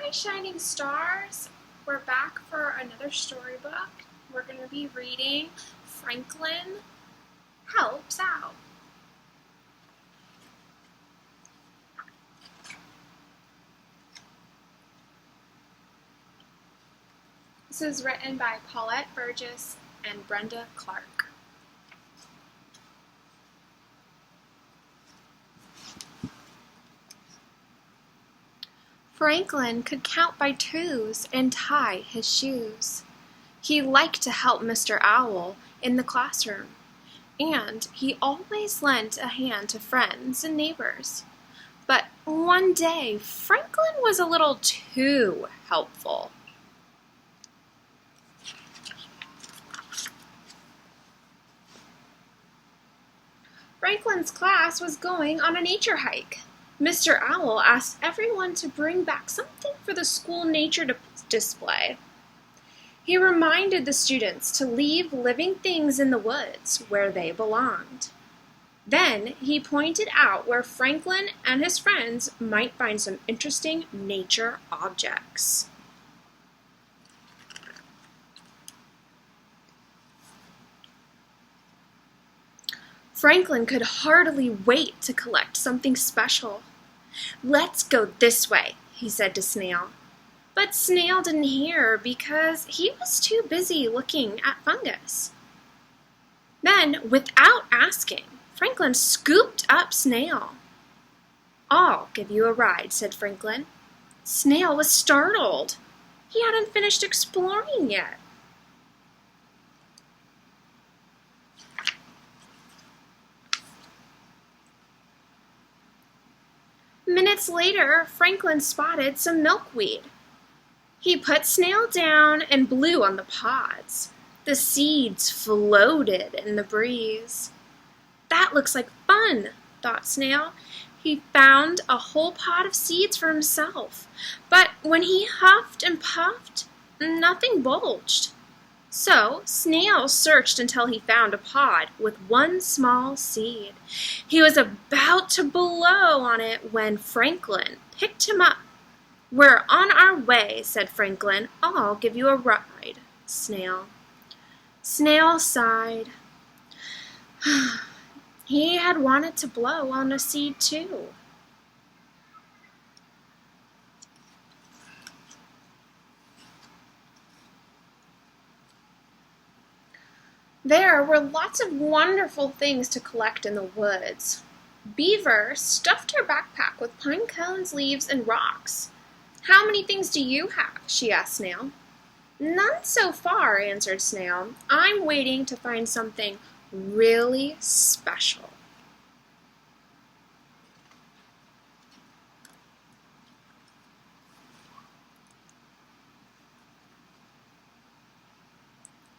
Hi, Shining Stars. We're back for another storybook. We're going to be reading Franklin Helps Out. This is written by Paulette and Brenda Clark. Franklin could count by twos and tie his shoes. He liked to help Mr. Owl in the classroom, and he always lent a hand to friends and neighbors. But one day, Franklin was a little too helpful. Franklin's class was going on a nature hike. Mr. Owl asked everyone to bring back something for the school nature display. He reminded the students to leave living things in the woods where they belonged. Then he pointed out where Franklin and his friends might find some interesting nature objects. Franklin could hardly wait to collect something special. "Let's go this way," he said to Snail. But Snail didn't hear because he was too busy looking at fungus. Then, without asking, Franklin scooped up Snail. "I'll give you a ride," said Franklin. Snail was startled. He hadn't finished exploring yet. Minutes later, Franklin spotted some milkweed. He put Snail down and blew on the pods. The seeds floated in the breeze. "That looks like fun," thought Snail. He found a whole pod of seeds for himself, but when he huffed and puffed, nothing bulged. So Snail searched until he found a pod with one small seed. He was about to blow on it when Franklin picked him up. "We're on our way," said Franklin. "I'll give you a ride, Snail." Snail sighed. He had wanted to blow on a seed too. There were lots of wonderful things to collect in the woods. Beaver stuffed her backpack with pine cones, leaves, and rocks. "How many things do you have?" she asked Snail. "None so far," answered Snail. "I'm waiting to find something really special."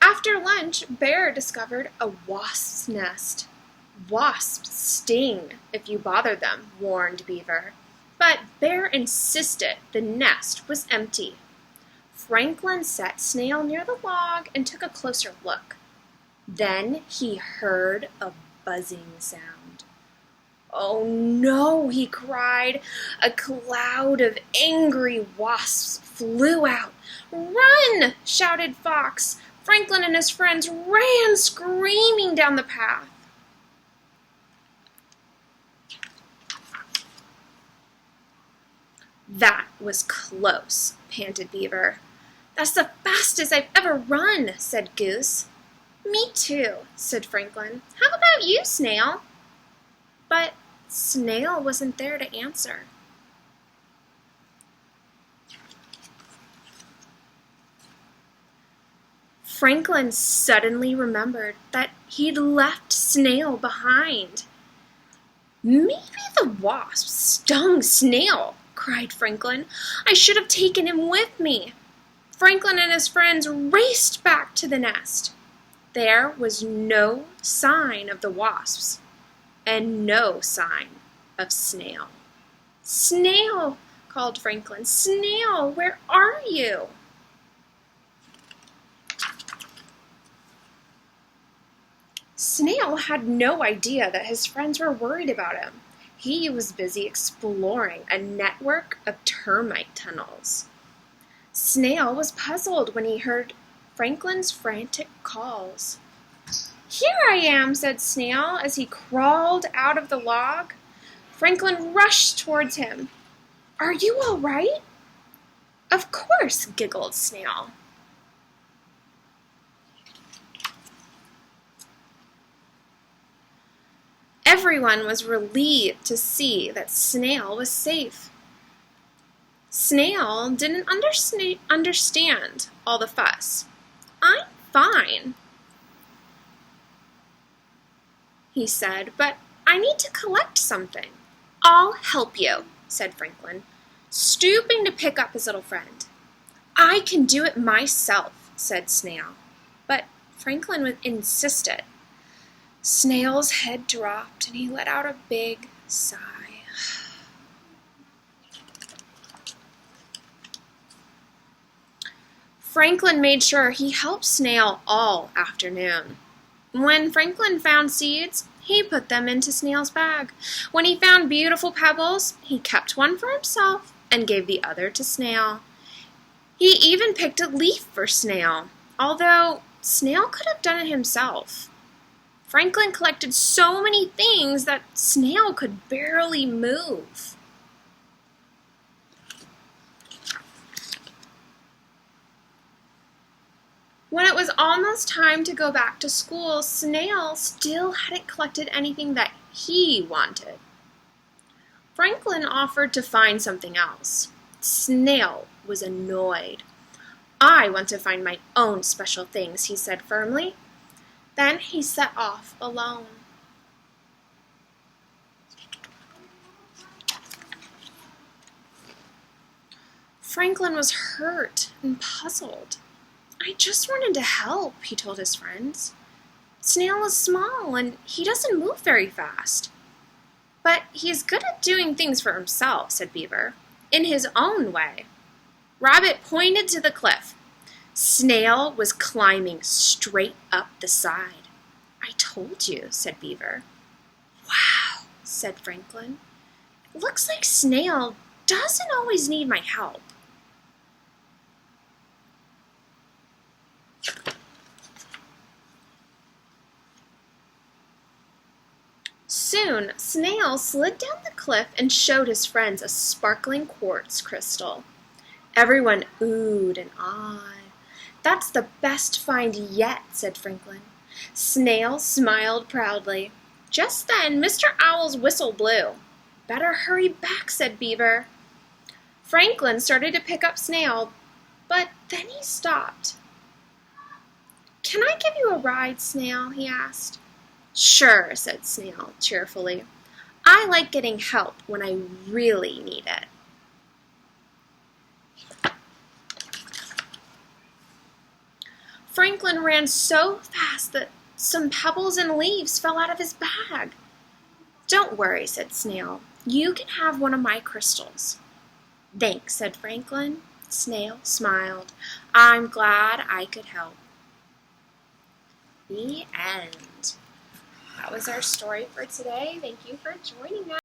After lunch, Bear discovered a wasp's nest. "Wasps sting if you bother them," warned Beaver. But Bear insisted the nest was empty. Franklin set Snail near the log and took a closer look. Then he heard a buzzing sound. "Oh no!" he cried. A cloud of angry wasps flew out. "Run!" shouted Fox. Franklin and his friends ran screaming down the path. "That was close," panted Beaver. "That's the fastest I've ever run," said Goose. "Me too," said Franklin. "How about you, Snail?" But Snail wasn't there to answer. Franklin suddenly remembered that he'd left Snail behind. "Maybe the wasp stung Snail," cried Franklin. "I should have taken him with me." Franklin and his friends raced back to the nest. There was no sign of the wasps and no sign of Snail. "Snail!" called Franklin. "Snail, where are you?" Snail had no idea that his friends were worried about him. He was busy exploring a network of termite tunnels. Snail was puzzled when he heard Franklin's frantic calls. "Here I am," said Snail as he crawled out of the log. Franklin rushed towards him. "Are you all right?" "Of course," giggled Snail. Everyone was relieved to see that Snail was safe. Snail didn't understand all the fuss. "I'm fine," he said, "but I need to collect something." "I'll help you," said Franklin, stooping to pick up his little friend. "I can do it myself," said Snail, but Franklin insisted. Snail's head dropped and he let out a big sigh. Franklin made sure he helped Snail all afternoon. When Franklin found seeds, he put them into Snail's bag. When he found beautiful pebbles, he kept one for himself and gave the other to Snail. He even picked a leaf for Snail, although Snail could have done it himself. Franklin collected so many things that Snail could barely move. When it was almost time to go back to school, Snail still hadn't collected anything that he wanted. Franklin offered to find something else. Snail was annoyed. "I want to find my own special things," he said firmly. Then he set off alone. Franklin was hurt and puzzled. "I just wanted to help," he told his friends. "Snail is small and he doesn't move very fast." "But he's good at doing things for himself," said Beaver, "in his own way." Rabbit pointed to the cliff. Snail was climbing straight up the side. "I told you," said Beaver. "Wow," said Franklin. "It looks like Snail doesn't always need my help." Soon, Snail slid down the cliff and showed his friends a sparkling quartz crystal. Everyone oohed and awed. "That's the best find yet," said Franklin. Snail smiled proudly. Just then, Mr. Owl's whistle blew. "Better hurry back," said Beaver. Franklin started to pick up Snail, but then he stopped. "Can I give you a ride, Snail?" he asked. "Sure," said Snail cheerfully. "I like getting help when I really need it." Franklin ran so fast that some pebbles and leaves fell out of his bag. "Don't worry," said Snail. "You can have one of my crystals." "Thanks," said Franklin. Snail smiled. "I'm glad I could help." The end. That was our story for today. Thank you for joining us.